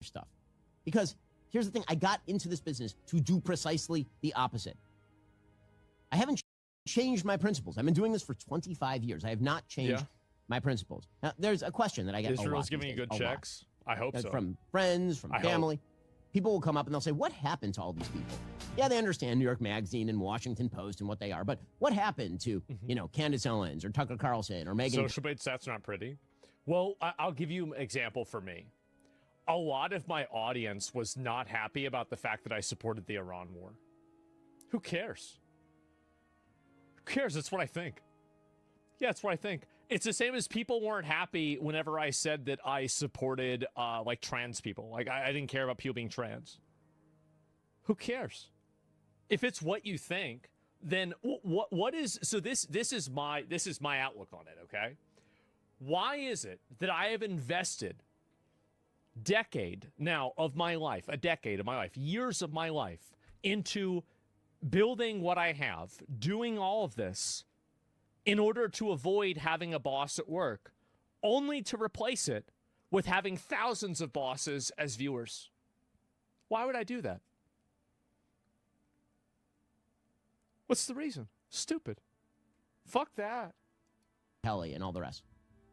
stuff. Because here's the thing, I got into this business to do precisely the opposite. I haven't changed my principles. I've been doing this for 25 years. I have not changed my principles. Now, there's a question that I get a lot. Israel's giving you good checks? I hope so. From friends, from family. People will come up and they'll say, what happened to all these people? Yeah, they understand New York Magazine and Washington Post and what they are, but what happened to, Candace Owens or Tucker Carlson or Megan? Social bait, that's not pretty. Well, I'll give you an example for me. A lot of my audience was not happy about the fact that I supported the Iran war. Who cares? Who cares? That's what I think. Yeah, that's what I think. It's the same as people weren't happy whenever I said that I supported, trans people. Like, I didn't care about people being trans. Who cares? If it's what you think, then what is... So this is my outlook on it, okay? Why is it that I have invested a decade of my life, years of my life, into building what I have, doing all of this, in order to avoid having a boss at work, only to replace it with having thousands of bosses as viewers? Why would I do that? What's the reason? Stupid. Fuck that. Kelly and all the rest.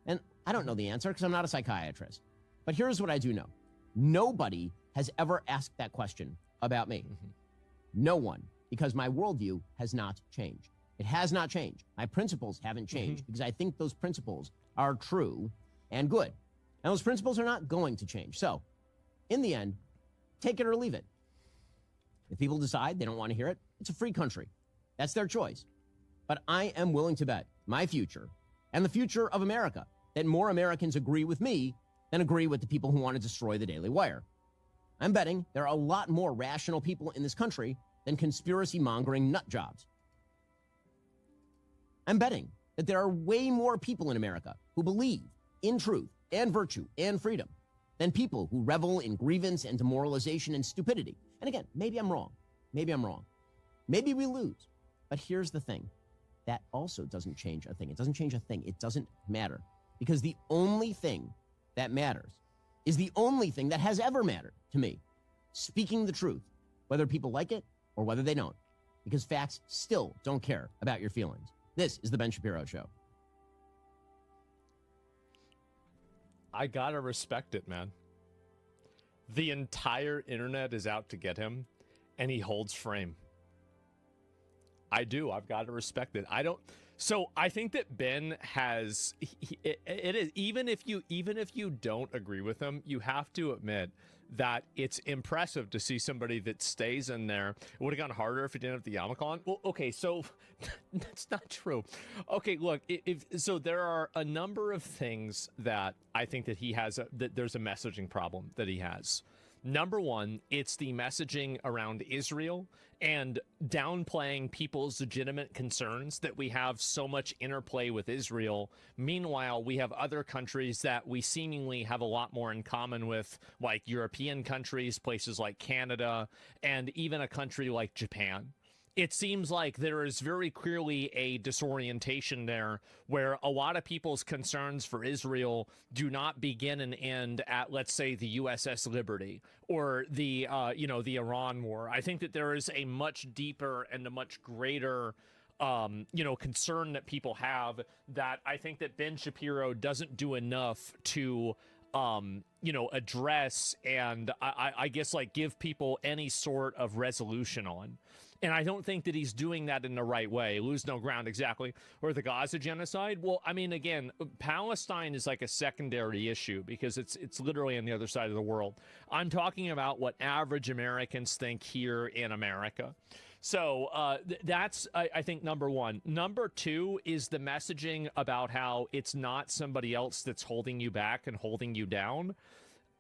And I don't know the answer because I'm not a psychiatrist. But here's what I do know. Nobody has ever asked that question about me. No one, because my worldview has not changed. It has not changed. My principles haven't changed because I think those principles are true and good. And those principles are not going to change. So, in the end, take it or leave it. If people decide they don't want to hear it, it's a free country. That's their choice. But I am willing to bet my future and the future of America that more Americans agree with me than agree with the people who want to destroy the Daily Wire. I'm betting there are a lot more rational people in this country than conspiracy-mongering nut jobs. I'm betting that there are way more people in America who believe in truth and virtue and freedom than people who revel in grievance and demoralization and stupidity. And again, maybe I'm wrong. Maybe we lose. But here's the thing. That also doesn't change a thing. It doesn't change a thing. It doesn't matter. Because the only thing that matters is the only thing that has ever mattered to me. Speaking the truth, whether people like it or whether they don't. Because facts still don't care about your feelings. This is The Ben Shapiro Show. I gotta respect it, man. The entire internet is out to get him, and he holds frame. I do. I've got to respect it. So I think that Ben has, it is, even if you don't agree with him, you have to admit that it's impressive to see somebody that stays in there. It would have gone harder if he didn't have the yarmulke on. Well, okay, so that's not true. Okay, look, so there are a number of things that I think that he has, that there's a messaging problem that he has. Number one, it's the messaging around Israel and downplaying people's legitimate concerns that we have so much interplay with Israel. Meanwhile, we have other countries that we seemingly have a lot more in common with, like European countries, places like Canada, and even a country like Japan. It seems like there is very clearly a disorientation there where a lot of people's concerns for Israel do not begin and end at, let's say, the USS Liberty or the Iran war. I think that there is a much deeper and a much greater concern that people have that I think that Ben Shapiro doesn't do enough to address and I guess like give people any sort of resolution on. And I don't think that he's doing that in the right way. Lose no ground, exactly. Or the Gaza genocide. Well, I mean, again, Palestine is like a secondary issue because it's literally on the other side of the world. I'm talking about what average Americans think here in America. So that's, I think, number one. Number two is the messaging about how it's not somebody else that's holding you back and holding you down.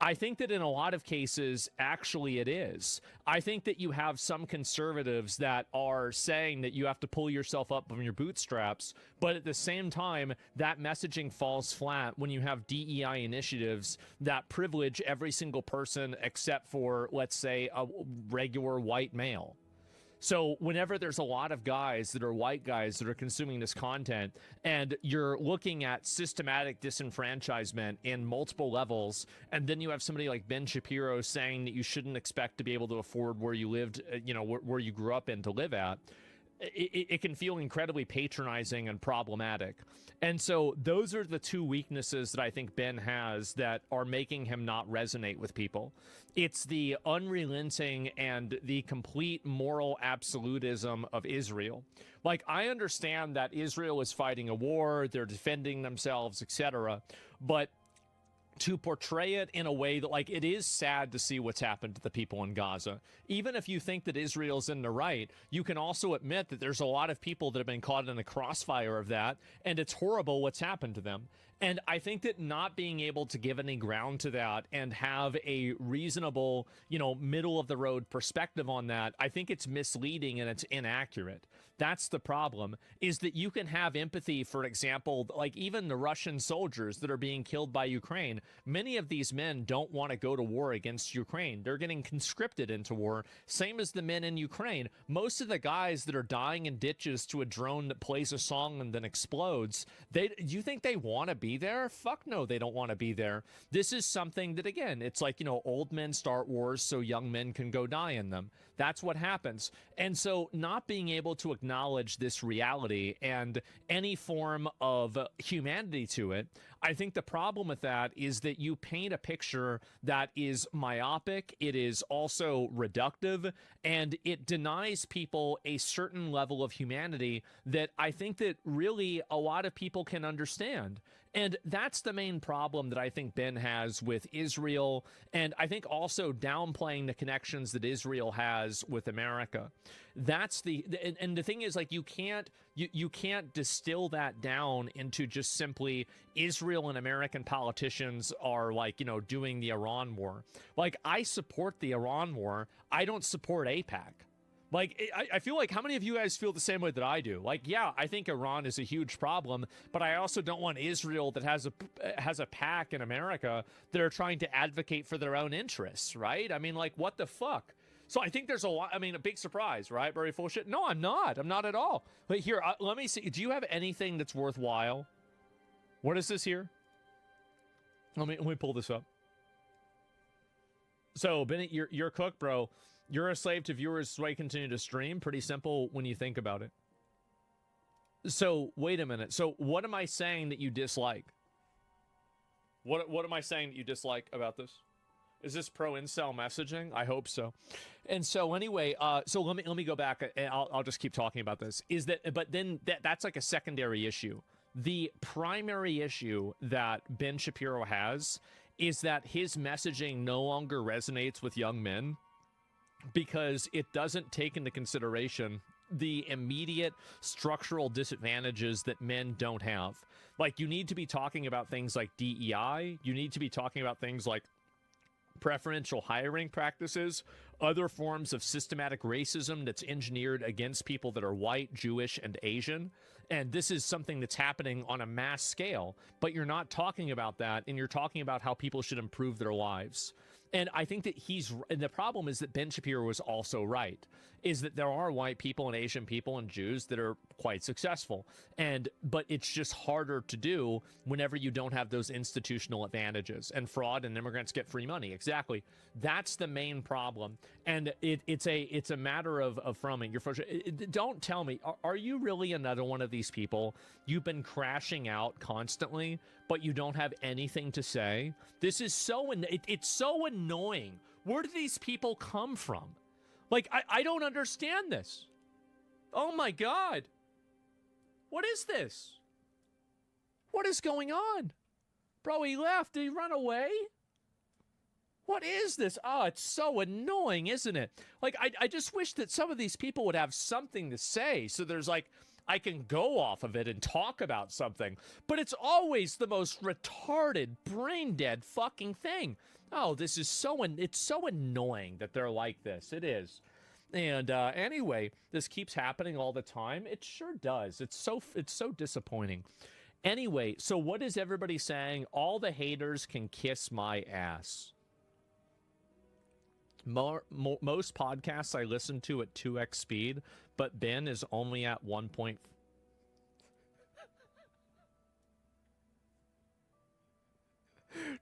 I think that in a lot of cases, actually it is. I think that you have some conservatives that are saying that you have to pull yourself up from your bootstraps, but at the same time, that messaging falls flat when you have DEI initiatives that privilege every single person except for, let's say, a regular white male. So whenever there's a lot of guys that are white guys that are consuming this content, and you're looking at systematic disenfranchisement in multiple levels, and then you have somebody like Ben Shapiro saying that you shouldn't expect to be able to afford where you lived, where you grew up in to live at, it can feel incredibly patronizing and problematic. And so those are the two weaknesses that I think Ben has that are making him not resonate with people. It's the unrelenting and the complete moral absolutism of Israel. Like, I understand that Israel is fighting a war, they're defending themselves, etc., but to portray it in a way that, like, it is sad to see what's happened to the people in Gaza. Even if you think that Israel's in the right, you can also admit that there's a lot of people that have been caught in the crossfire of that, and it's horrible what's happened to them. And I think that not being able to give any ground to that and have a reasonable, middle of the road perspective on that, I think it's misleading and it's inaccurate. That's the problem, is that you can have empathy, for example, like even the Russian soldiers that are being killed by Ukraine. Many of these men don't want to go to war against Ukraine. They're getting conscripted into war, same as the men in Ukraine. Most of the guys that are dying in ditches to a drone that plays a song and then explodes, do you think they want to be there? Fuck no, they don't want to be there. This is something that, again, it's like, old men start wars so young men can go die in them. That's what happens. And so not being able to acknowledge this reality and any form of humanity to it, I think the problem with that is that you paint a picture that is myopic, it is also reductive, and it denies people a certain level of humanity that I think that really a lot of people can understand. And that's the main problem that I think Ben has with Israel, and I think also downplaying the connections that Israel has with America. That's and the thing is, like, you can't distill that down into just simply Israel and American politicians are, like, doing the Iran war. Like, I support the Iran war. I don't support AIPAC. Like, I feel like, how many of you guys feel the same way that I do? Like, yeah, I think Iran is a huge problem, but I also don't want Israel that has a pack in America that are trying to advocate for their own interests, right? I mean, like, what the fuck? So I think there's a big surprise, right? Very full shit. No, I'm not. I'm not at all. But here, let me see. Do you have anything that's worthwhile? What is this here? Let me pull this up. So, Bennett, you're a cook, bro. You're a slave to viewers, so I continue to stream. Pretty simple when you think about it. So, wait a minute. So, what am I saying that you dislike? What am I saying that you dislike about this? Is this pro-incel messaging? I hope so. And so anyway, so let me go back, and I'll just keep talking about this. But then that's like a secondary issue. The primary issue that Ben Shapiro has is that his messaging no longer resonates with young men, because it doesn't take into consideration the immediate structural disadvantages that men don't have. Like, you need to be talking about things like DEI. You need to be talking about things like preferential hiring practices, other forms of systematic racism that's engineered against people that are white, Jewish, and Asian. And this is something that's happening on a mass scale, but you're not talking about that, and you're talking about how people should improve their lives. And I think that and the problem is that Ben Shapiro was also right, is that there are white people and Asian people and Jews that are quite successful. But it's just harder to do whenever you don't have those institutional advantages, and fraud and immigrants get free money. Exactly. That's the main problem. And it's a matter of from your don't tell me, are you really another one of these people? You've been crashing out constantly, but you don't have anything to say. This is it's so annoying. Where do these people come from? Like, I don't understand this. Oh my God. What is this? What is going on? Bro, he left. Did he run away? What is this? Oh, it's so annoying, isn't it? Like, I just wish that some of these people would have something to say. So there's like, I can go off of it and talk about something. But it's always the most retarded, brain dead fucking thing. Oh, this is it's so annoying that they're like this. It is. And anyway, this keeps happening all the time. It sure does. It's so disappointing. Anyway, so what is everybody saying? All the haters can kiss my ass. Most podcasts I listen to at 2x speed, but Ben is only at 1.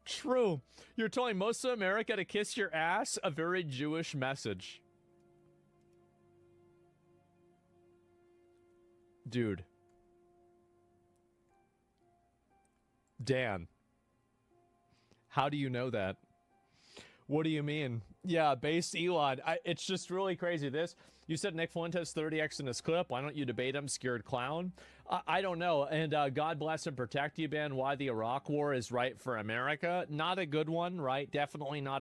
True. You're telling most of America to kiss your ass? A very Jewish message. Dude. Dan. How do you know that? What do you mean? Yeah, base Elon. It's just really crazy. You said Nick Fuentes 30x in this clip. Why don't you debate him, scared clown? I don't know. And God bless and protect you, Ben. Why the Iraq War is right for America. Not a good one, right? Definitely not.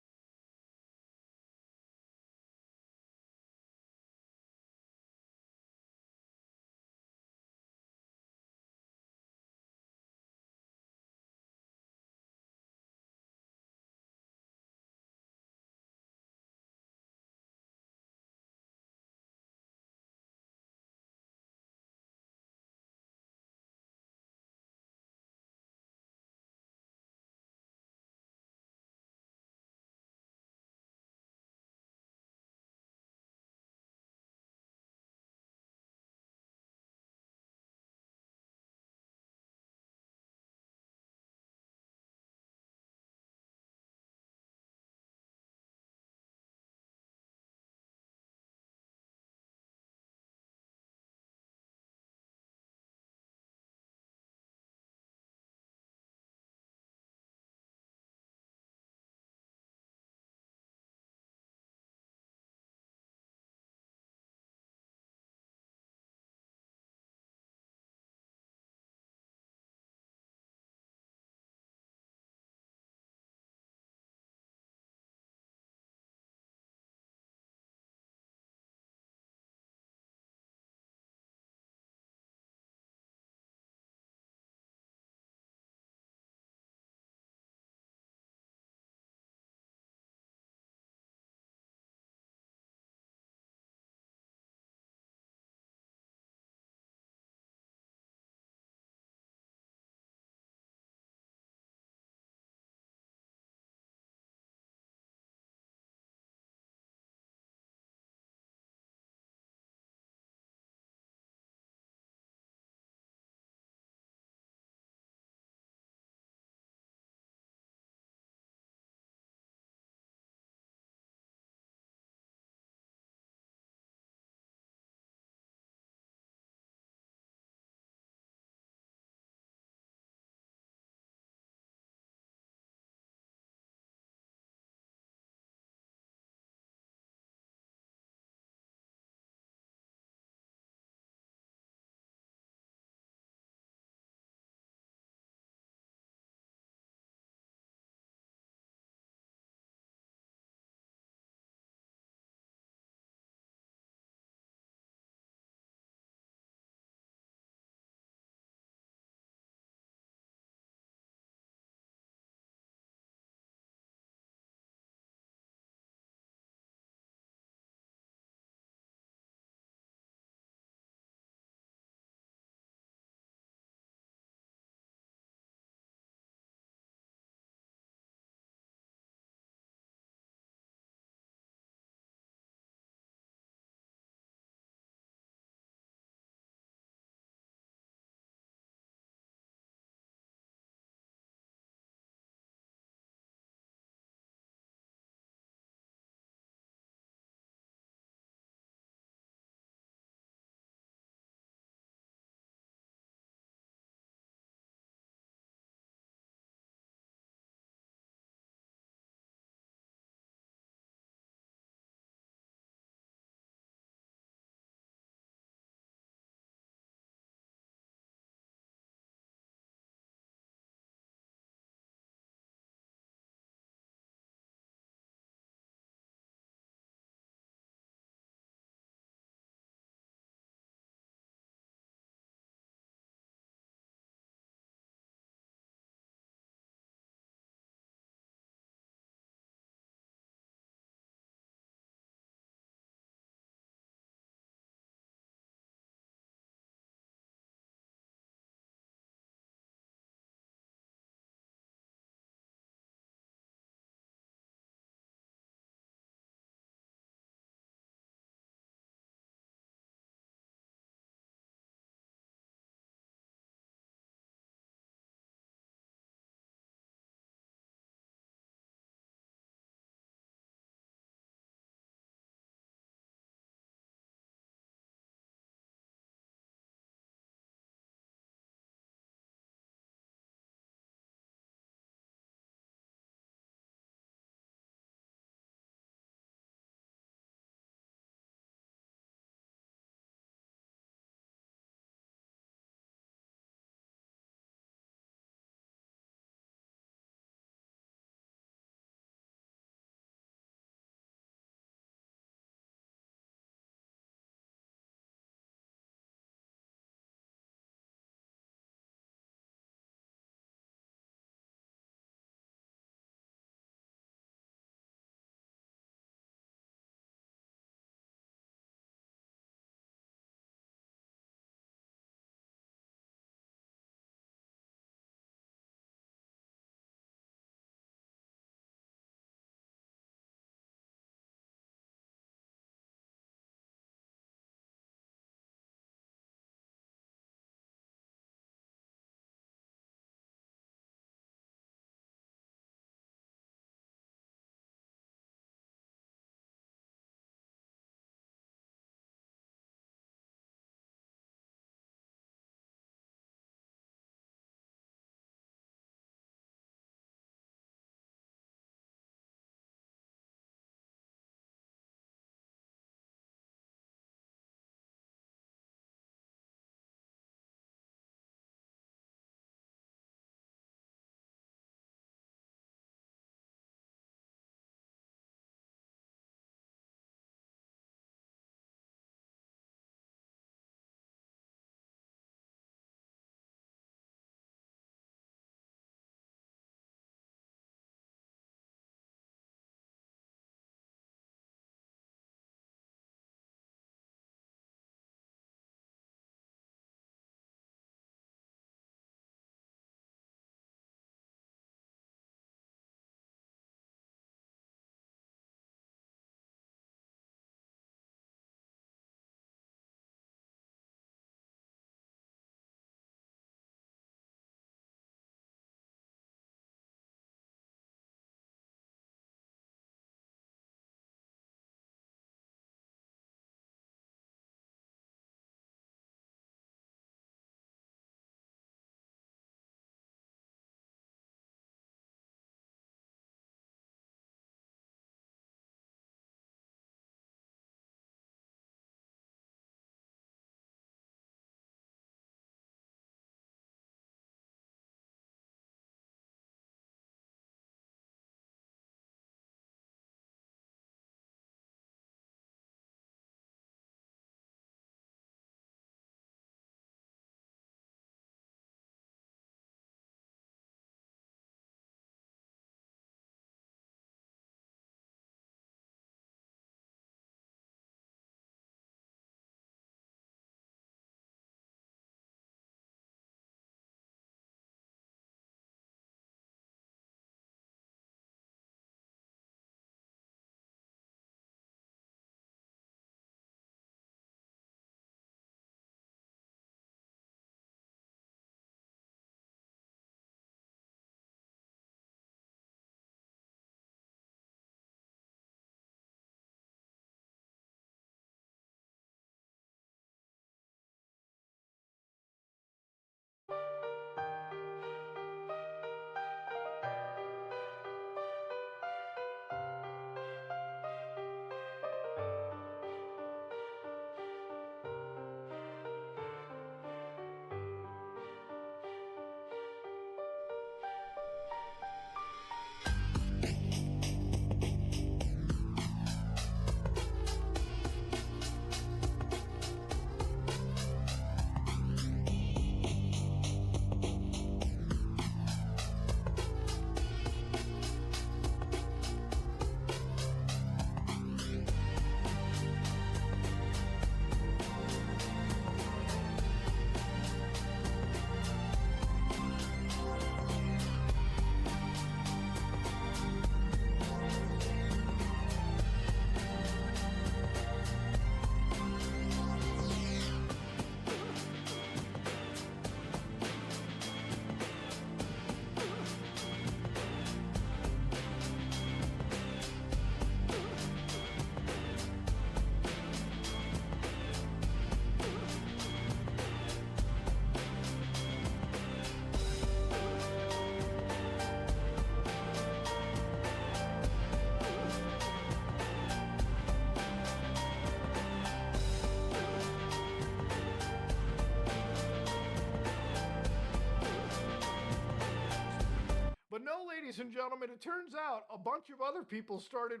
no, ladies and gentlemen, it turns out a bunch of other people started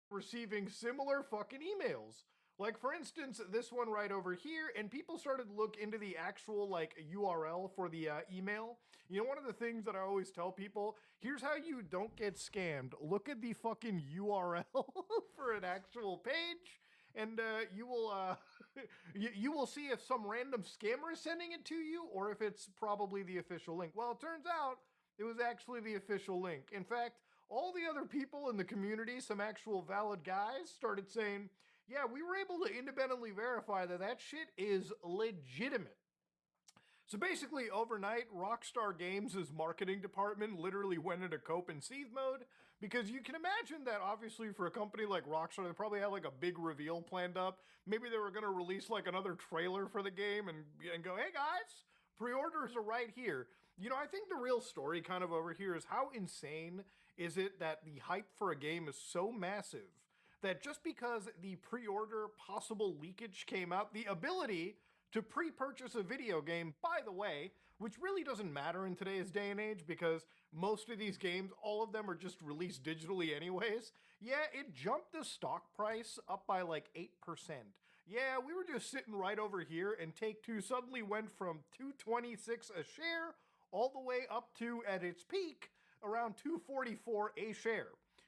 receiving similar fucking emails. Like, for instance, this one right over here, and people started to look into the actual, like, URL for the email. You know, one of the things that I always tell people, here's how you don't get scammed. Look at the fucking URL for an actual page, and you will you will see if some random scammer is sending it to you, or if it's probably the official link. Well, it turns out it was actually the official link. In fact, all the other people in the community, some actual valid guys, started saying, yeah, we were able to independently verify that that shit is legitimate. So basically, overnight, Rockstar Games' marketing department literally went into cope and seethe mode, because you can imagine that obviously for a company like Rockstar, they probably had like a big reveal planned up. Maybe they were going to release like another trailer for the game and go, hey guys, pre-orders are right here. You know, I think the real story kind of over here is how insane is it that the hype for a game is so massive that just because the pre-order possible leakage came out, the ability to pre-purchase a video game, by the way, which really doesn't matter in today's day and age because most of these games, all of them are just released digitally anyways. Yeah, it jumped the stock price up by like 8%. Yeah, we were just sitting right over here, and Take-Two suddenly went from $226 a share all the way up to, at its peak, around $244 a share.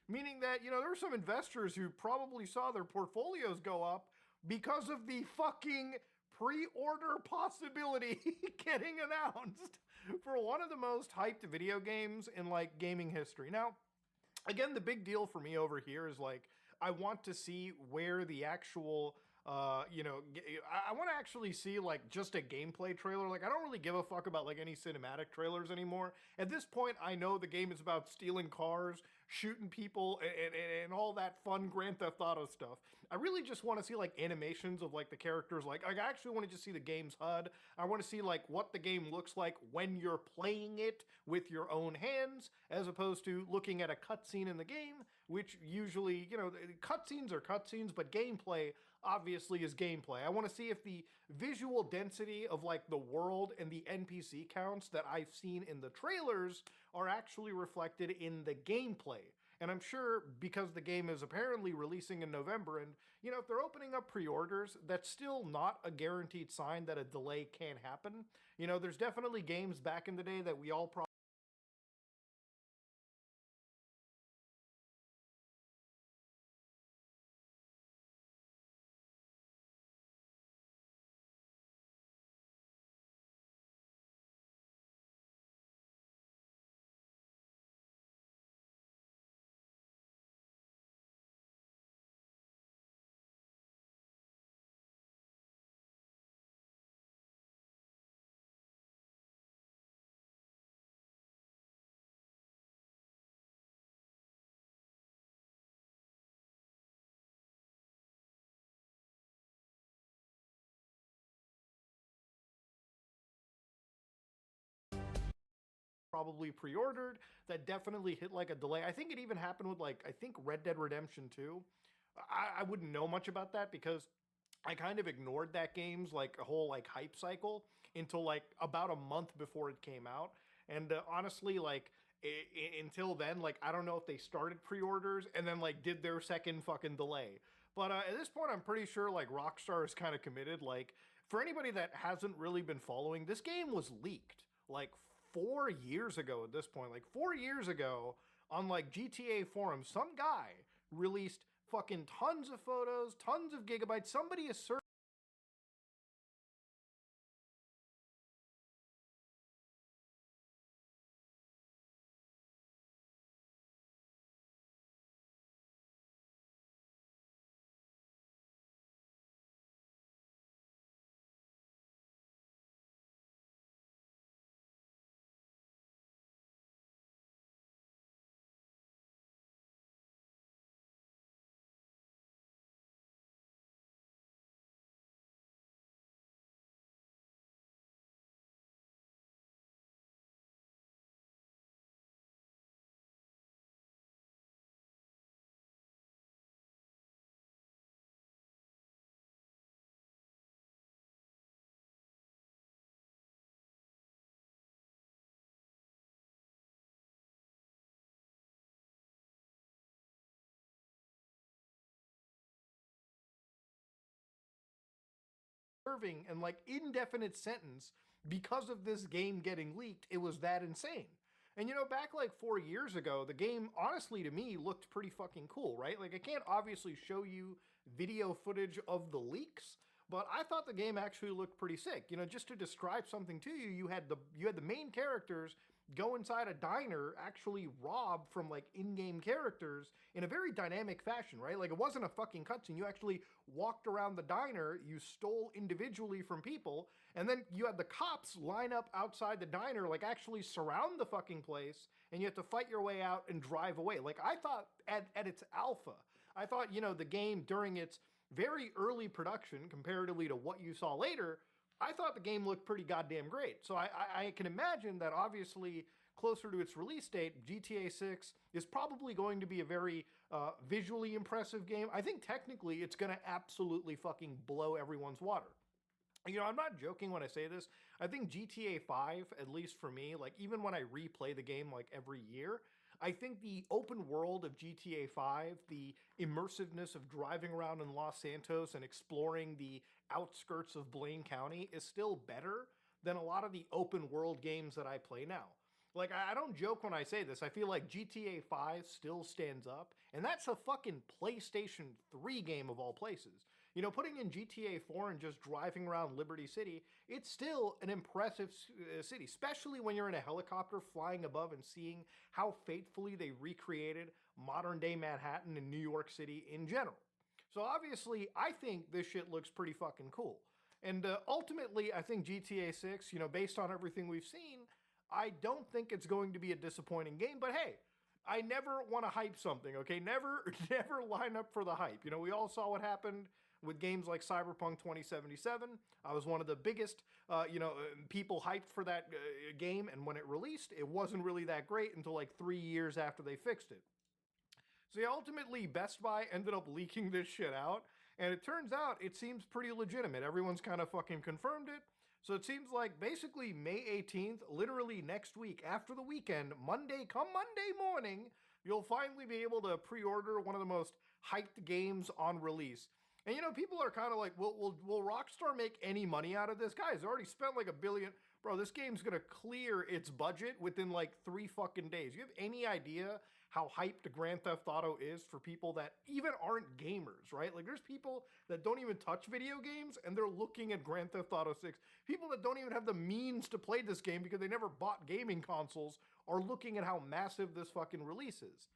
Meaning that, you know, there were some investors who probably saw their portfolios go up because of the fucking pre-order possibility getting announced for one of the most hyped video games in like gaming history. Now, again, the big deal for me over here is like, I want to see where the actual you know, I want to actually see like just a gameplay trailer. Like, I don't really give a fuck about like any cinematic trailers anymore. At this point, I know the game is about stealing cars, shooting people, and all that fun Grand Theft Auto stuff. I really just want to see like animations of like the characters. Like I actually want to just see the game's HUD. I want to see like what the game looks like when you're playing it with your own hands, as opposed to looking at a cutscene in the game, which usually, you know, cutscenes are cutscenes, but gameplay obviously is gameplay. I want to see if the visual density of like the world and the NPC counts that I've seen in the trailers are actually reflected in the gameplay. And I'm sure because the game is apparently releasing in November, and you know, if they're opening up pre-orders, that's still not a guaranteed sign that a delay can happen. You know, there's definitely games back in the day that we all probably pre-ordered that definitely hit like a delay. I think it even happened with like, I think Red Dead Redemption 2. I wouldn't know much about that because I kind of ignored that game's like a whole like hype cycle until like about a month before it came out. And honestly, like until then, like I don't know if they started pre-orders and then like did their second fucking delay. But at this point, I'm pretty sure like Rockstar is kind of committed. Like, for anybody that hasn't really been following, this game was leaked like 4 years ago at this point. Like 4 years ago on like GTA forums, some guy released fucking tons of photos, tons of gigabytes. Somebody is serving and like indefinite sentence because of this game getting leaked. It was that insane. And back like 4 years ago, the game, honestly, to me, looked pretty fucking cool, right? Like, I can't obviously show you video footage of the leaks, but I thought the game actually looked pretty sick. Just to describe something to you, you had the main characters go inside a diner, actually rob from like in-game characters in a very dynamic fashion, right? Like, it wasn't a fucking cutscene. You actually walked around the diner, you stole individually from people, and then you had the cops line up outside the diner, like actually surround the fucking place, and you have to fight your way out and drive away. Like, I thought at its alpha, I thought, the game during its very early production, comparatively to what you saw later, I thought the game looked pretty goddamn great. So I can imagine that obviously closer to its release date, GTA 6 is probably going to be a very visually impressive game. I think technically it's going to absolutely fucking blow everyone's water. I'm not joking when I say this. I think GTA 5, at least for me, like even when I replay the game like every year, I think the open world of GTA 5, the immersiveness of driving around in Los Santos and exploring the outskirts of Blaine County is still better than a lot of the open world games that I play now. Like, I don't joke when I say this. I feel like GTA 5 still stands up, and that's a fucking PlayStation 3 game of all places. Putting in GTA 4 and just driving around Liberty City, it's still an impressive city, especially when you're in a helicopter flying above and seeing how faithfully they recreated modern-day Manhattan and New York City in general. So obviously, I think this shit looks pretty fucking cool. And ultimately, I think GTA 6, based on everything we've seen, I don't think it's going to be a disappointing game, but hey, I never want to hype something, okay? Never line up for the hype. We all saw what happened with games like Cyberpunk 2077. I was one of the biggest, people hyped for that game, and when it released, it wasn't really that great until like 3 years after they fixed it. So yeah, ultimately, Best Buy ended up leaking this shit out, and it turns out it seems pretty legitimate. Everyone's kind of fucking confirmed it. So it seems like basically May 18th, literally next week, after the weekend, Monday morning, you'll finally be able to pre-order one of the most hyped games on release. And people are kind of like, will Rockstar make any money out of this? Guys, already spent like $1 billion. Bro, this game's gonna clear its budget within like 3 fucking days. You have any idea how hyped Grand Theft Auto is for people that even aren't gamers, right? Like, there's people that don't even touch video games and they're looking at Grand Theft Auto 6. People that don't even have the means to play this game because they never bought gaming consoles are looking at how massive this fucking release is.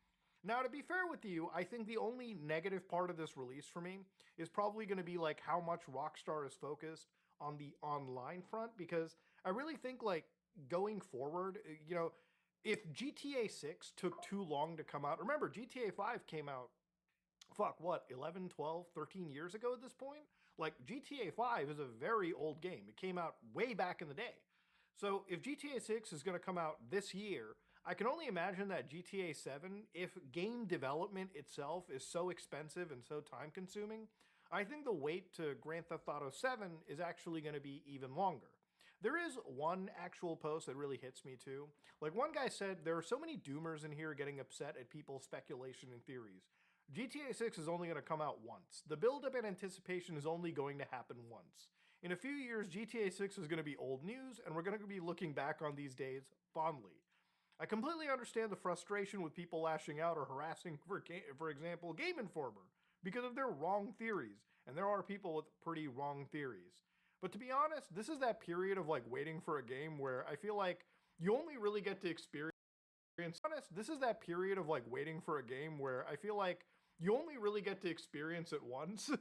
Now, to be fair with you, I think the only negative part of this release for me is probably going to be like how much Rockstar is focused on the online front, because I really think like going forward, if GTA 6 took too long to come out, remember GTA 5 came out, 11, 12, 13 years ago at this point? Like, GTA 5 is a very old game. It came out way back in the day. So if GTA 6 is going to come out this year, I can only imagine that GTA 7, if game development itself is so expensive and so time consuming, I think the wait to Grand Theft Auto 7 is actually going to be even longer. There is one actual post that really hits me too. Like, one guy said, there are so many doomers in here getting upset at people's speculation and theories. GTA 6 is only going to come out once. The build-up and anticipation is only going to happen once. In a few years, GTA 6 is going to be old news, and we're going to be looking back on these days fondly. I completely understand the frustration with people lashing out or harassing, for example, Game Informer, because of their wrong theories, and there are people with pretty wrong theories. But to be honest, this is that period of like waiting for a game where I feel like you only really get to experience. This is that period of like waiting for a game where I feel like you only really get to experience it once.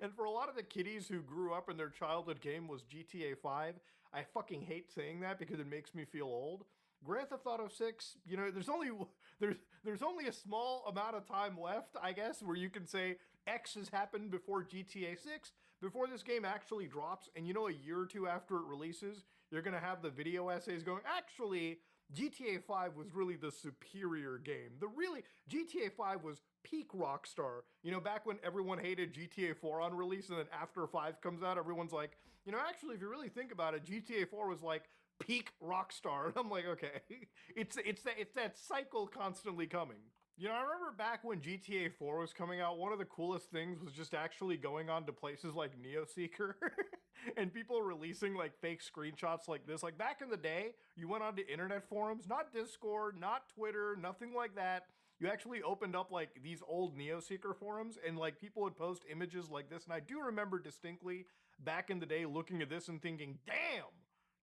And for a lot of the kiddies who grew up and their childhood game was GTA 5, I fucking hate saying that because it makes me feel old. Grand Theft Auto 6, there's only a small amount of time left, I guess, where you can say X has happened before GTA 6, before this game actually drops, and a year or two after it releases, you're going to have the video essays going, actually, GTA 5 was really the superior game. GTA 5 was peak Rockstar. Back when everyone hated GTA 4 on release, and then after 5 comes out, everyone's like, actually, if you really think about it, GTA 4 was like peak Rockstar. And I'm like, okay, it's that cycle constantly coming. You know, I remember back when GTA 4 was coming out, one of the coolest things was just actually going on to places like NeoSeeker and people releasing like fake screenshots like this. Like back in the day, you went onto internet forums, not Discord, not Twitter, nothing like that. You actually opened up like these old NeoSeeker forums and like people would post images like this. And I do remember distinctly back in the day looking at this and thinking, damn,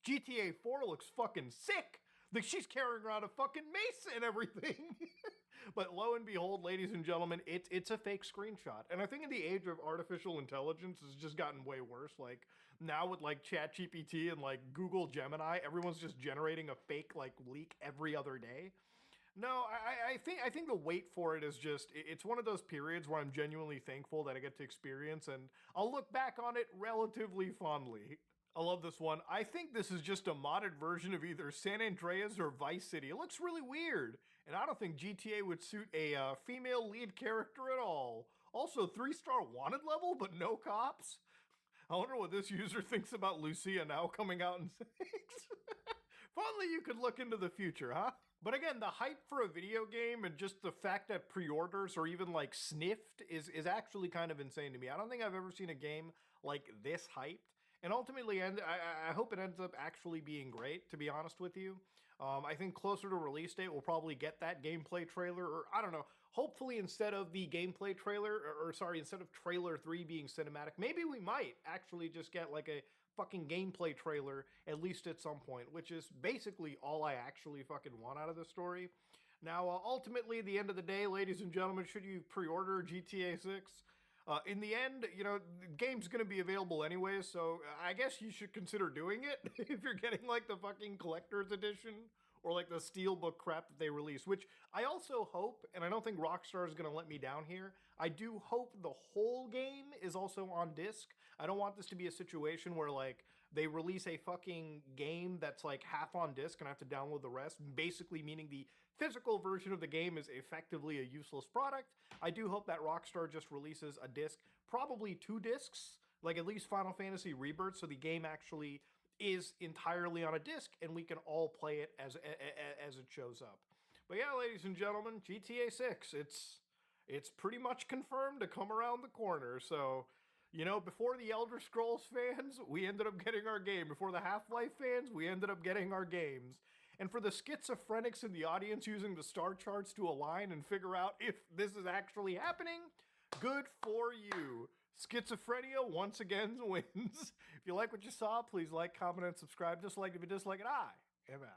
GTA 4 looks fucking sick. Like she's carrying around a fucking mace and everything. But lo and behold, ladies and gentlemen, it's a fake screenshot. And I think in the age of artificial intelligence, it's just gotten way worse. Like now with like ChatGPT and like Google Gemini, everyone's just generating a fake like leak every other day. No, I think the wait for it is just it's one of those periods where I'm genuinely thankful that I get to experience, and I'll look back on it relatively fondly. I love this one. I think this is just a modded version of either San Andreas or Vice City. It looks really weird, and I don't think GTA would suit a female lead character at all. Also, 3-star wanted level, but no cops? I wonder what this user thinks about Lucia now coming out in 6. If only you could look into the future, huh? But again, the hype for a video game and just the fact that pre-orders are even like sniffed is actually kind of insane to me. I don't think I've ever seen a game like this hyped. And ultimately, I hope it ends up actually being great, to be honest with you. I think closer to release date, we'll probably get that gameplay trailer, or I don't know, hopefully instead of the gameplay trailer, or sorry, instead of trailer 3 being cinematic, maybe we might actually just get like a fucking gameplay trailer, at least at some point, which is basically all I actually fucking want out of the story. Now, ultimately, at the end of the day, ladies and gentlemen, should you pre-order GTA 6? In the end, you know, the game's going to be available anyway, so I guess you should consider doing it if you're getting like the fucking collector's edition or like the steelbook crap that they release, which I also hope, and I don't think Rockstar is going to let me down here, I do hope the whole game is also on disc. I don't want this to be a situation where like they release a fucking game that's like half on disc and I have to download the rest, basically meaning the physical version of the game is effectively a useless product. I do hope that Rockstar just releases a disc, probably 2 discs, like at least Final Fantasy Rebirth, so the game actually is entirely on a disc and we can all play it as it shows up. But yeah, ladies and gentlemen, GTA 6, it's pretty much confirmed to come around the corner. So, you know, before the Elder Scrolls fans, we ended up getting our game. Before the Half-Life fans, we ended up getting our games. And for the schizophrenics in the audience using the star charts to align and figure out if this is actually happening, good for you. Schizophrenia once again wins. If you like what you saw, please like, comment, and subscribe. Dislike if you dislike it. I am out.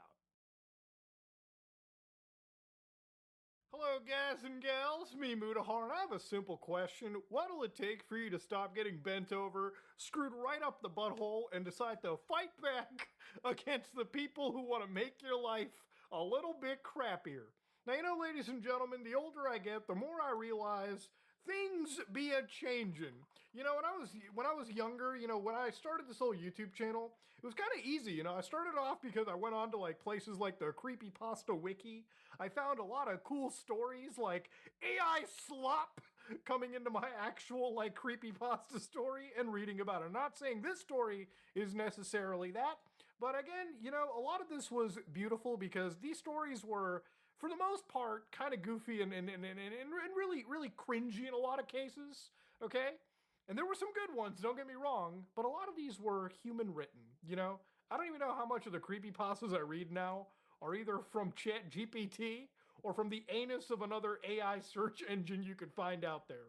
Hello, guys and gals. Me, Mudahar, and I have a simple question. What'll it take for you to stop getting bent over, screwed right up the butthole, and decide to fight back against the people who want to make your life a little bit crappier? Now, you know, ladies and gentlemen, the older I get, the more I realize things be a changin'. You know, when I was younger, you know, when I started this whole YouTube channel, it was kind of easy. You know, I started off because I went on to like places like the Creepypasta Wiki. I found a lot of cool stories like AI slop coming into my actual like creepypasta story and reading about it. I'm not saying this story is necessarily that, but again, you know, a lot of this was beautiful because these stories were, for the most part, kind of goofy and really, really cringy in a lot of cases, okay? And there were some good ones, don't get me wrong, but a lot of these were human written, you know? I don't even know how much of the creepypastas I read now are either from ChatGPT or from the anus of another AI search engine you could find out there.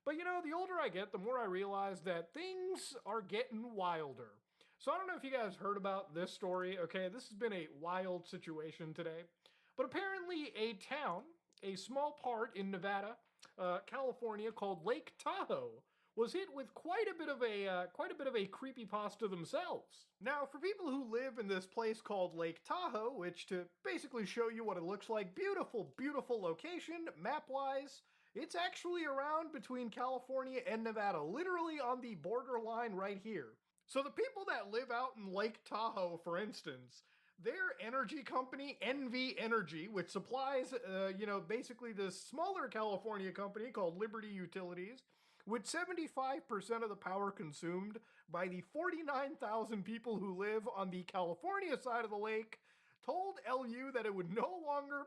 But you know, the older I get, the more I realize that things are getting wilder. So I don't know if you guys heard about this story, okay? This has been a wild situation today. But apparently a town, a small part in Nevada, California, called Lake Tahoe, was hit with quite a bit of a creepypasta themselves. Now, for people who live in this place called Lake Tahoe, which to basically show you what it looks like, beautiful, beautiful location, map-wise, it's actually around between California and Nevada, literally on the borderline right here. So the people that live out in Lake Tahoe, for instance, their energy company, NV Energy, which supplies, basically this smaller California company called Liberty Utilities, with 75% of the power consumed by the 49,000 people who live on the California side of the lake, told LU that it would no longer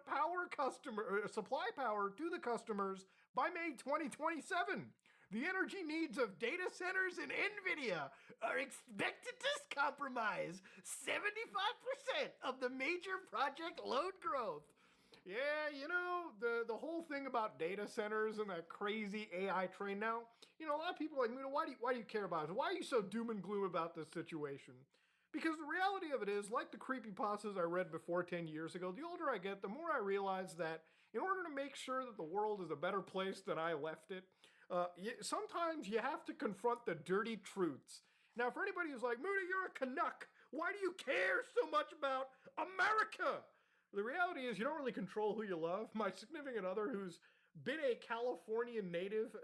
supply power to the customers by May 2027. The energy needs of data centers and NVIDIA are expected to compromise 75% of the major project load growth. Yeah, you know, the whole thing about data centers and that crazy AI train now, you know, a lot of people are like, why do you care about it? Why are you so doom and gloom about this situation? Because the reality of it is, like the creepypastas I read before 10 years ago, the older I get, the more I realize that in order to make sure that the world is a better place than I left it, sometimes you have to confront the dirty truths. Now, for anybody who's like, Moody, you're a Canuck. Why do you care so much about America? The reality is you don't really control who you love. My significant other, who's been a Californian native,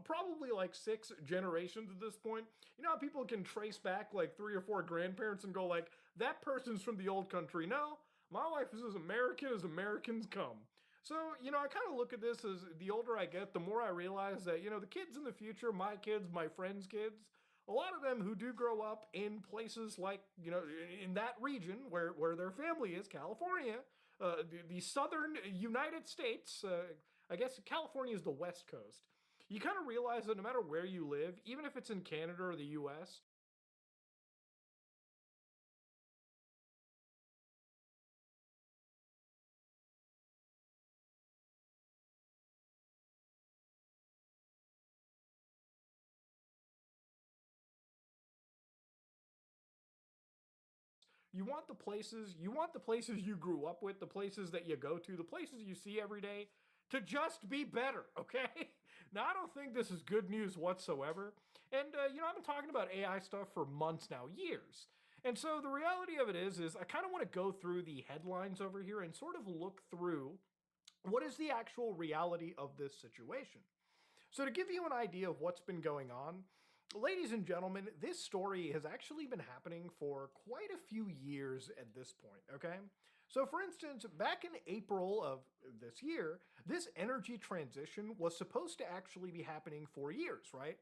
probably like 6 generations at this point. You know how people can trace back like 3 or 4 grandparents and go like, that person's from the old country. No, my wife is as American as Americans come. So, you know, I kind of look at this as the older I get, the more I realize that, you know, the kids in the future, my kids, my friends' kids, a lot of them who do grow up in places like, you know, in that region where their family is, California, the southern United States, I guess California is the West Coast. You kind of realize that no matter where you live, even if it's in Canada or the US, you want the places you grew up with, the places that you go to, the places you see every day to just be better, okay? Now, I don't think this is good news whatsoever. And, you know, I've been talking about AI stuff for months now, years. And so the reality of it is I kind of want to go through the headlines over here and sort of look through what is the actual reality of this situation. So, to give you an idea of what's been going on, ladies and gentlemen, this story has actually been happening for quite a few years at this point, okay? So, for instance, back in April of this year, this energy transition was supposed to actually be happening for years, right?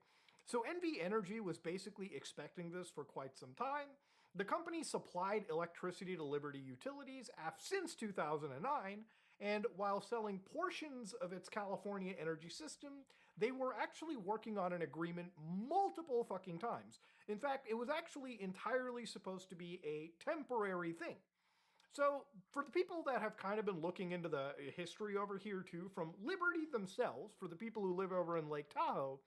So, NV Energy was basically expecting this for quite some time. The company supplied electricity to Liberty Utilities since 2009, and while selling portions of its California energy system, they were actually working on an agreement multiple fucking times. In fact, it was actually entirely supposed to be a temporary thing. So, for the people that have kind of been looking into the history over here too, from Liberty themselves, for the people who live over in Lake Tahoe,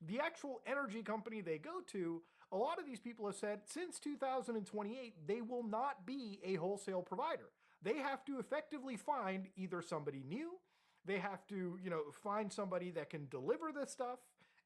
the actual energy company they go to, a lot of these people have said since 2028, they will not be a wholesale provider. They have to effectively find either somebody new, they have to, you know, find somebody that can deliver this stuff,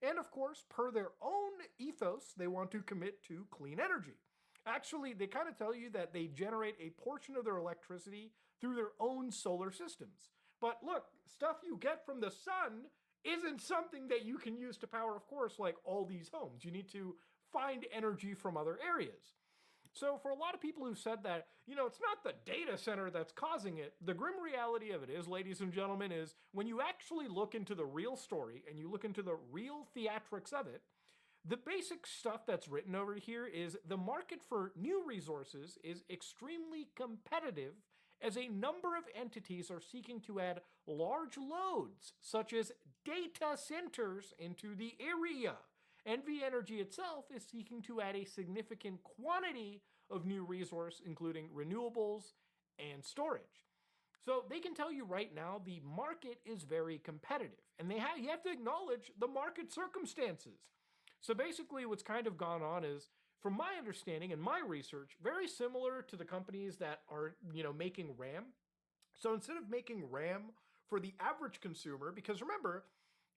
and of course, per their own ethos, they want to commit to clean energy. Actually, they kind of tell you that they generate a portion of their electricity through their own solar systems. But look, stuff you get from the sun isn't something that you can use to power, of course, like all these homes. You need to find energy from other areas. So for a lot of people who said that, you know, it's not the data center that's causing it, the grim reality of it is, ladies and gentlemen, is when you actually look into the real story and you look into the real theatrics of it, the basic stuff that's written over here is the market for new resources is extremely competitive as a number of entities are seeking to add large loads, such as data centers, into the area. NV Energy itself is seeking to add a significant quantity of new resource, including renewables and storage. So they can tell you right now the market is very competitive, and you have to acknowledge the market circumstances. So basically what's kind of gone on is, from my understanding and my research, very similar to the companies that are, you know, making RAM. So instead of making RAM for the average consumer, because remember,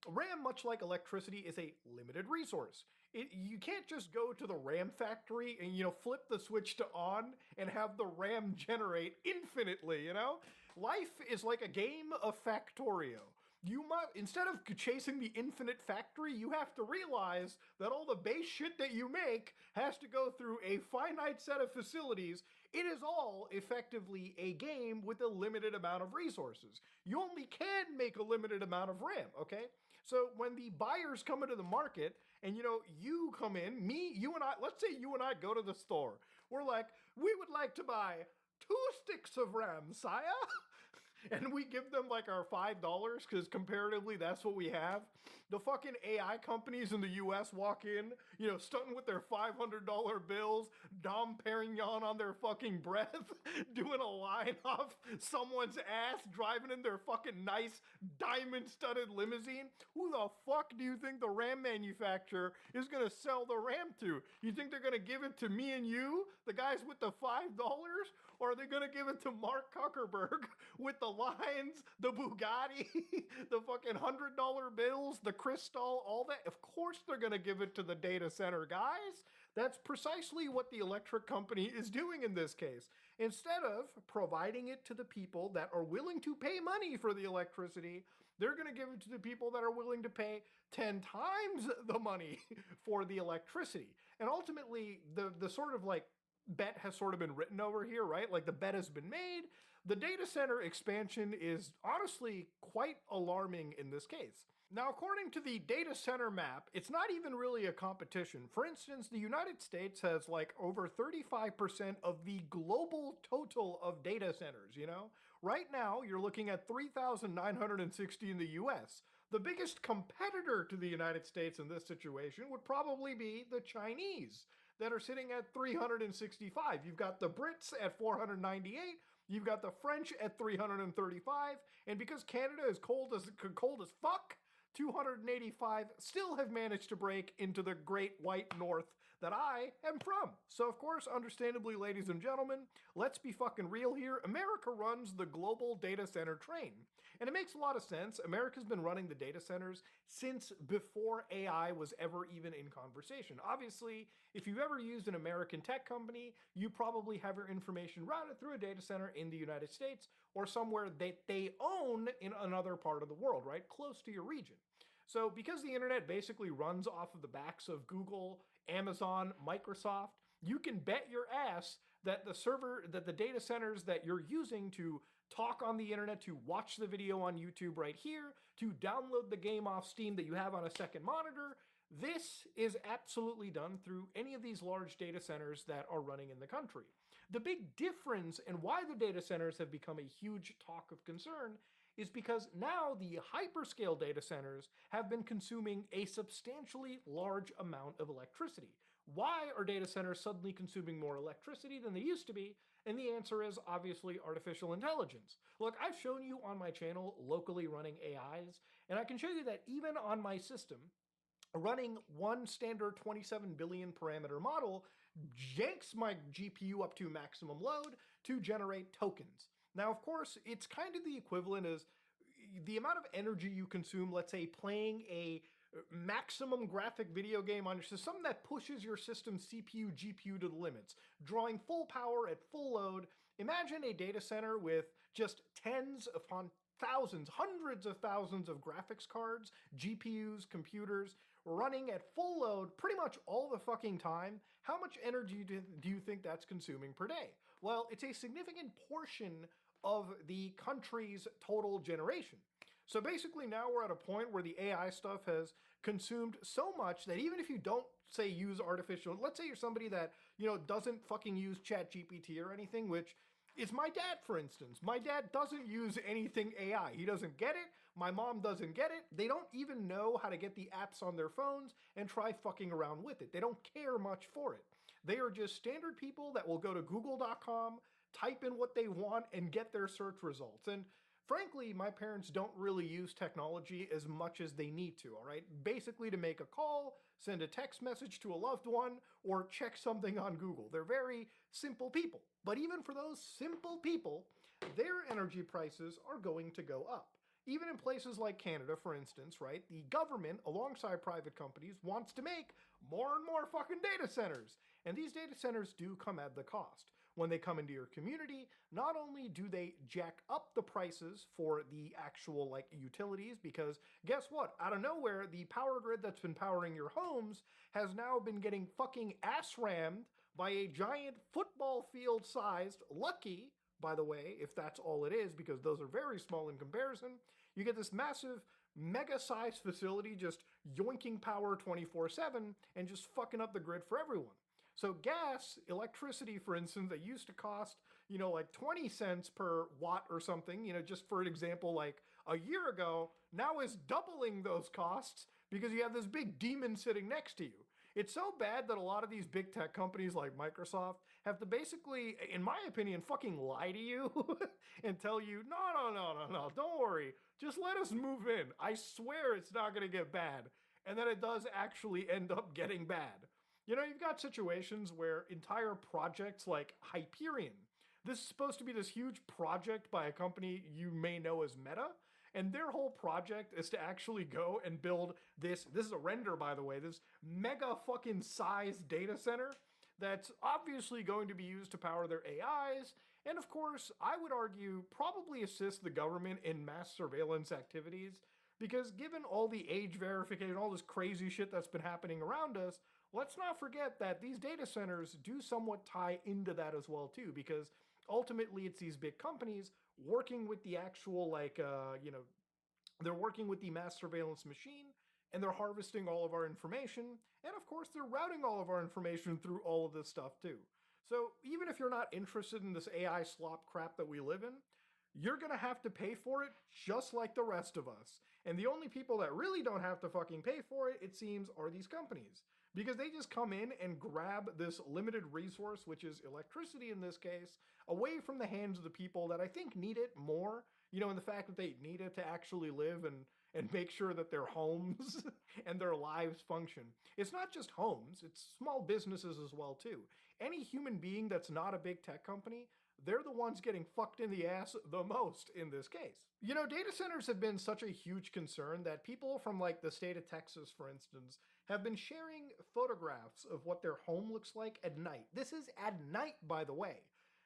RAM, much like electricity, is a limited resource. You can't just go to the RAM factory and, you know, flip the switch to on and have the RAM generate infinitely, you know? Life is like a game of Factorio. Instead of chasing the infinite factory, you have to realize that all the base shit that you make has to go through a finite set of facilities. It is all effectively a game with a limited amount of resources. You only can make a limited amount of RAM, okay? So when the buyers come into the market and, you know, you come in, you and I, let's say you and I go to the store. We're like, we would like to buy 2 sticks of RAM, sire. And we give them like our $5 because comparatively that's what we have. The fucking AI companies in the US walk in, you know, stunting with their $500 bills, Dom Perignon on their fucking breath, doing a line off someone's ass, driving in their fucking nice diamond-studded limousine. Who the fuck do you think the RAM manufacturer is gonna sell the RAM to? You think they're gonna give it to me and you, the guys with the $5? Or are they gonna give it to Mark Zuckerberg with the Lions, the Bugatti, the fucking $100 bills, the Cristal, all that? Of course they're gonna give it to the data center guys. That's precisely what the electric company is doing in this case. Instead of providing it to the people that are willing to pay money for the electricity, they're gonna give it to the people that are willing to pay 10 times the money for the electricity. And ultimately, the sort of like bet has sort of been written over here, right? Like the bet has been made. The data center expansion is honestly quite alarming in this case. Now, according to the data center map, it's not even really a competition. For instance, the United States has like over 35% of the global total of data centers, you know? Right now, you're looking at 3,960 in the US. The biggest competitor to the United States in this situation would probably be the Chinese, that are sitting at 365. You've got the Brits at 498, you've got the French at 335, and because Canada is cold as fuck, 285 still have managed to break into the great white north that I am from. So of course, understandably, ladies and gentlemen, let's be fucking real here. America runs the global data center train. And it makes a lot of sense. America's been running the data centers since before AI was ever even in conversation. Obviously, if you've ever used an American tech company, you probably have your information routed through a data center in the United States or somewhere that they own in another part of the world, right? Close to your region. So because the internet basically runs off of the backs of Google, Amazon, Microsoft, you can bet your ass that the data centers that you're using to talk on the internet, to watch the video on YouTube right here, to download the game off Steam that you have on a second monitor, this is absolutely done through any of these large data centers that are running in the country. The big difference and why the data centers have become a huge talk of concern is because now the hyperscale data centers have been consuming a substantially large amount of electricity. Why are data centers suddenly consuming more electricity than they used to be? And the answer is obviously artificial intelligence. Look, I've shown you on my channel locally running AIs, and I can show you that even on my system, running one standard 27 billion parameter model janks my GPU up to maximum load to generate tokens. Now, of course, it's kind of the equivalent as the amount of energy you consume, let's say, playing a maximum graphic video game on your system, something that pushes your system's CPU, GPU to the limits, drawing full power at full load. Imagine a data center with just tens upon thousands, hundreds of thousands of graphics cards, GPUs, computers, running at full load pretty much all the fucking time. How much energy do you think that's consuming per day? Well, it's a significant portion of the country's total generation. So basically now we're at a point where the AI stuff has consumed so much that even if you don't, say, use artificial, let's say you're somebody that, you know, doesn't fucking use ChatGPT or anything, which is my dad, for instance. My dad doesn't use anything AI. He doesn't get it. My mom doesn't get it. They don't even know how to get the apps on their phones and try fucking around with it. They don't care much for it. They are just standard people that will go to google.com, type in what they want, and get their search results. And frankly, my parents don't really use technology as much as they need to, all right? Basically to make a call, send a text message to a loved one, or check something on Google. They're very simple people. But even for those simple people, their energy prices are going to go up. Even in places like Canada, for instance, right, the government, alongside private companies, wants to make more and more fucking data centers. And these data centers do come at the cost. When they come into your community, not only do they jack up the prices for the actual, like, utilities, because guess what? Out of nowhere, the power grid that's been powering your homes has now been getting fucking ass-rammed by a giant football field-sized, lucky, by the way, if that's all it is, because those are very small in comparison, you get this massive, mega-sized facility just yoinking power 24/7 and just fucking up the grid for everyone. So gas, electricity, for instance, that used to cost, like 20 cents per watt or something, just for an example, like a year ago, now is doubling those costs because you have this big demon sitting next to you. It's so bad that a lot of these big tech companies like Microsoft have to basically, in my opinion, fucking lie to you and tell you, no, don't worry. Just let us move in. I swear it's not going to get bad. And then it does actually end up getting bad. You've got situations where entire projects like Hyperion, this is supposed to be this huge project by a company you may know as Meta. And their whole project is to actually go and build this is a render, by the way, this mega fucking sized data center that's obviously going to be used to power their AIs. And of course, I would argue probably assist the government in mass surveillance activities, because given all the age verification, all this crazy shit that's been happening around us, let's not forget that these data centers do somewhat tie into that as well too, because ultimately it's these big companies working with the actual they're working with the mass surveillance machine, and they're harvesting all of our information, and of course they're routing all of our information through all of this stuff too. So even if you're not interested in this AI slop crap that we live in, you're gonna have to pay for it just like the rest of us. And the only people that really don't have to fucking pay for it, it seems, are these companies. Because they just come in and grab this limited resource, which is electricity in this case, away from the hands of the people that I think need it more, and the fact that they need it to actually live and make sure that their homes and their lives function. It's not just homes, it's small businesses as well too. Any human being that's not a big tech company, they're the ones getting fucked in the ass the most in this case. Data centers have been such a huge concern that people from like the state of Texas, for instance, have been sharing photographs of what their home looks like at night. This is at night, by the way.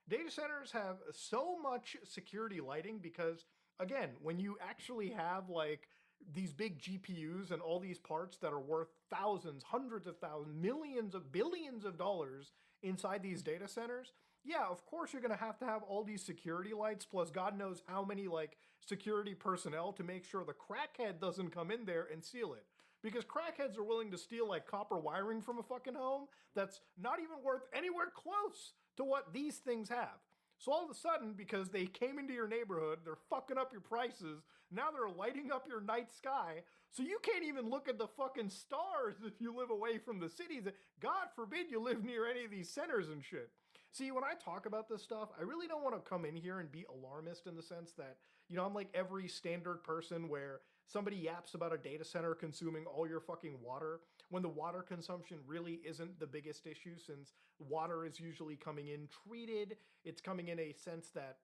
Data centers have so much security lighting because, again, when you actually have like these big GPUs and all these parts that are worth thousands, hundreds of thousands, millions of billions of dollars inside these data centers, yeah, of course you're going to have all these security lights, plus God knows how many like security personnel to make sure the crackhead doesn't come in there and steal it. Because crackheads are willing to steal like copper wiring from a fucking home that's not even worth anywhere close to what these things have. So all of a sudden, because they came into your neighborhood, they're fucking up your prices, now they're lighting up your night sky, so you can't even look at the fucking stars if you live away from the cities. God forbid you live near any of these centers and shit. See, when I talk about this stuff, I really don't want to come in here and be alarmist in the sense that, I'm like every standard person where somebody yaps about a data center consuming all your fucking water when the water consumption really isn't the biggest issue, since water is usually coming in treated. It's coming in a sense that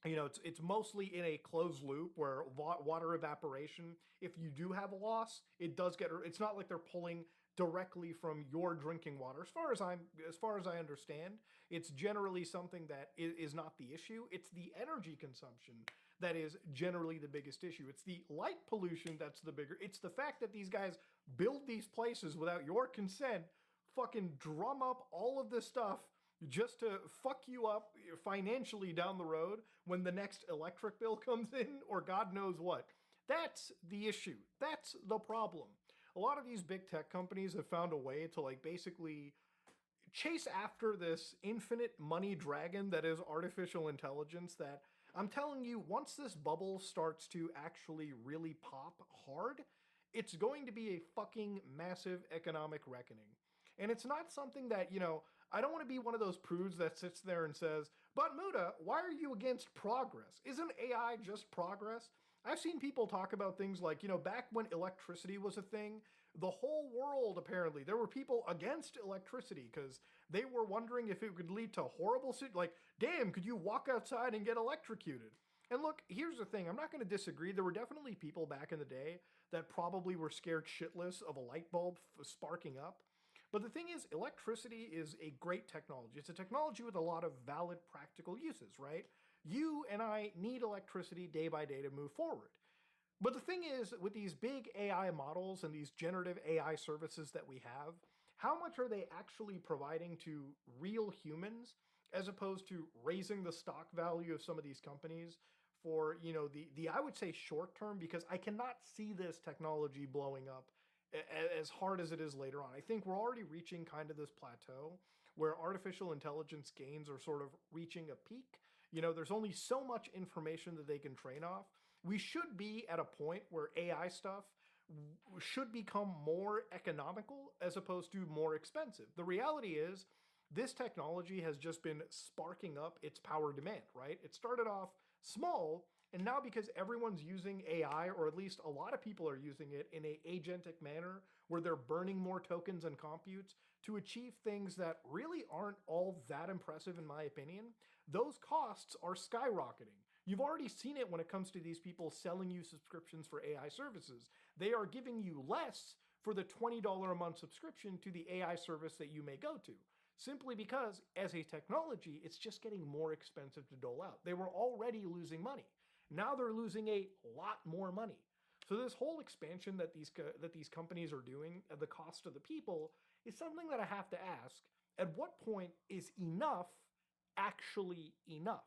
it's mostly in a closed loop where water evaporation, if you do have a loss, it's not like they're pulling directly from your drinking water. As far as I understand, it's generally something that is not the issue. It's the energy consumption that is generally the biggest issue. It's the light pollution that's the bigger. It's the fact that these guys build these places without your consent, fucking drum up all of this stuff just to fuck you up financially down the road when the next electric bill comes in, or God knows what. That's the issue. That's the problem. A lot of these big tech companies have found a way to like basically chase after this infinite money dragon that is artificial intelligence that, I'm telling you, once this bubble starts to actually really pop hard, it's going to be a fucking massive economic reckoning. And it's not something that, I don't want to be one of those prudes that sits there and says, but Muda, why are you against progress? Isn't AI just progress? I've seen people talk about things like, back when electricity was a thing, the whole world, apparently, there were people against electricity because they were wondering if it could lead to horrible shit. Like, damn, could you walk outside and get electrocuted? And look, here's the thing. I'm not going to disagree. There were definitely people back in the day that probably were scared shitless of a light bulb sparking up. But the thing is, electricity is a great technology. It's a technology with a lot of valid practical uses, right? You and I need electricity day by day to move forward. But the thing is, with these big AI models and these generative AI services that we have, how much are they actually providing to real humans as opposed to raising the stock value of some of these companies for, the I would say short term, because I cannot see this technology blowing up as hard as it is later on. I think we're already reaching kind of this plateau where artificial intelligence gains are sort of reaching a peak. You know, there's only so much information that they can train off. We should be at a point where AI stuff should become more economical as opposed to more expensive. The reality is, this technology has just been sparking up its power demand, right? It started off small, and now because everyone's using AI, or at least a lot of people are using it in a agentic manner, where they're burning more tokens and computes to achieve things that really aren't all that impressive in my opinion, those costs are skyrocketing. You've already seen it when it comes to these people selling you subscriptions for AI services. They are giving you less for the $20 a month subscription to the AI service that you may go to, simply because as a technology, it's just getting more expensive to dole out. They were already losing money. Now they're losing a lot more money. So this whole expansion that these companies are doing at the cost of the people is something that I have to ask, at what point is enough actually enough?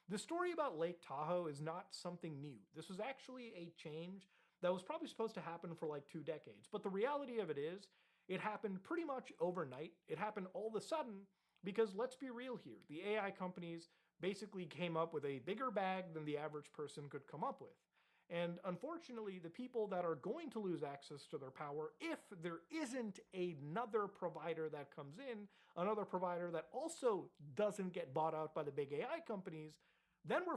The story about Lake Tahoe is not something new. This was actually a change that was probably supposed to happen for like 2 decades. But the reality of it is, it happened pretty much overnight. It happened all of a sudden because, let's be real here, the AI companies basically came up with a bigger bag than the average person could come up with. And unfortunately, the people that are going to lose access to their power, if there isn't another provider that comes in, another provider that also doesn't get bought out by the big AI companies, then we're